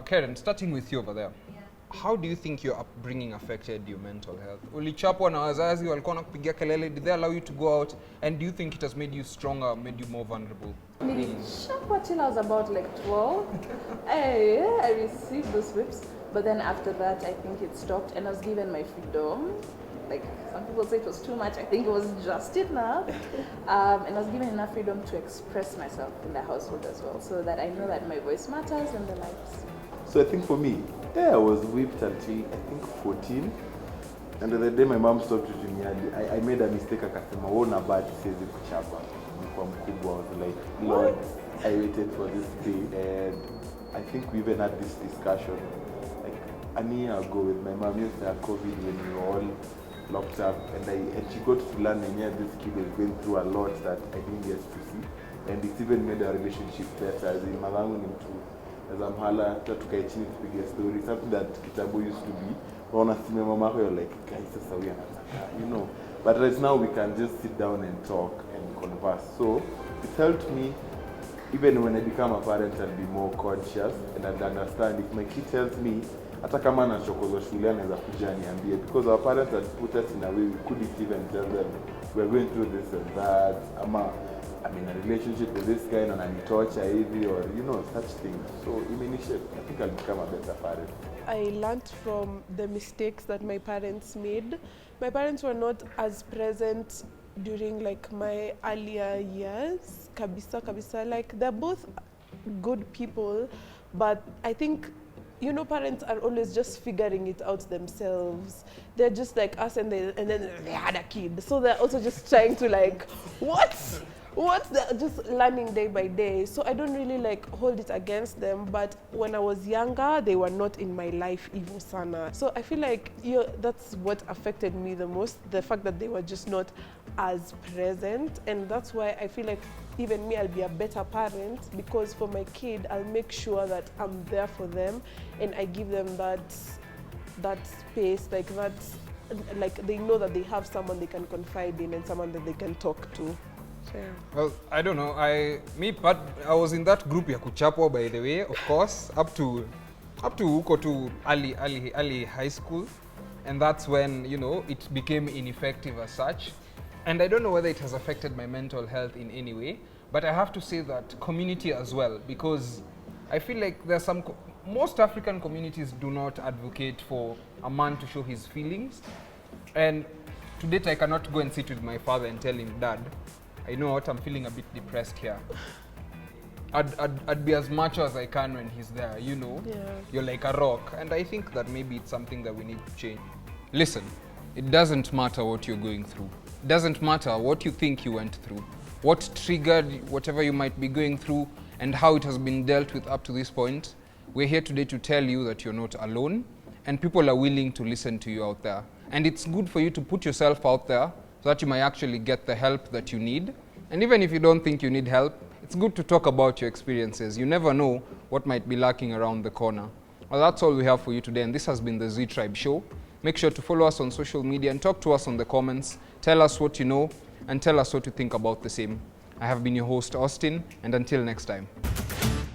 Karen, starting with you over there. How do you think your upbringing affected your mental health? Ulichapwa na wazazi walikuwa wanakupigia kelele, did they allow you to go out? And do you think it has made you stronger, made you more vulnerable? Nilichapwa till I was about like 12. I received those whips, but then after that I think it stopped and I was given my freedom. Like some people say it was too much, I think it was just enough. And I was given enough freedom to express myself in the household as well, so that I know that my voice matters in their lives. So I think for me, I was whipped until I think 14. And the day my mom stopped treating me, I made a mistake. Akasema, "Wona bad siwezi kuchapa." Nilikuwa mkubwa. I was like, Lord, I waited for this day, and I think we even had this discussion like a year ago with my mom. Used to have COVID when we were all locked up, and she got to learn and this kid was going through a lot that I didn't get to see, and it's even made our relationship better. As in, mamangu ni mtu as I'm hala, tukae chini tupige story, something that kitabu used to be. When I see my mama, you're like, guys, sasa we are, you know. But right now we can just sit down and talk and converse. So it helped me. Even when I become a parent, I'll be more conscious and I'll understand if my kid tells me, hata kama anachokozwa shule anaweza kuja niambie, because our parents had put us in a way we couldn't even tell them we're going through this and that. I'm in a relationship with this guy and ananitocha hivi, or you know, such things. So I think I'll become a better parent. I learned from the mistakes that my parents made. My parents were not as present during like my earlier years. Kabisa. Like they're both good people, but I think, you know, parents are always just figuring it out themselves. They're just like us, and then they had a kid. So they're also just trying to like, they're just learning day by day. So I don't really like hold it against them, but when I was younger, they were not in my life even sana. So I feel like that's what affected me the most, the fact that they were just not as present. And that's why I feel like even me, I'll be a better parent, because for my kid, I'll make sure that I'm there for them and I give them that space, like they know that they have someone they can confide in and someone that they can talk to. Yeah. Well, I don't know. I was in that group ya kuchapwa, by the way, of course, up to huko to early high school, and that's when, you know, it became ineffective as such. And I don't know whether it has affected my mental health in any way, but I have to say that community as well, because I feel like there's most African communities do not advocate for a man to show his feelings. And to date, I cannot go and sit with my father and tell him, Dad, I know what, I'm feeling a bit depressed here. I'd be as macho as I can when he's there, you know. Yeah. You're like a rock. And I think that maybe it's something that we need to change. Listen, it doesn't matter what you're going through. It doesn't matter what you think you went through, what triggered whatever you might be going through, and how it has been dealt with up to this point. We're here today to tell you that you're not alone, and people are willing to listen to you out there. And it's good for you to put yourself out there so that you might actually get the help that you need. And even if you don't think you need help, it's good to talk about your experiences. You never know what might be lurking around the corner. Well, that's all we have for you today, and this has been the Zee Tribe Show. Make sure to follow us on social media and talk to us on the comments. Tell us what you know and tell us what you think about the same. I have been your host, Austin, and until next time.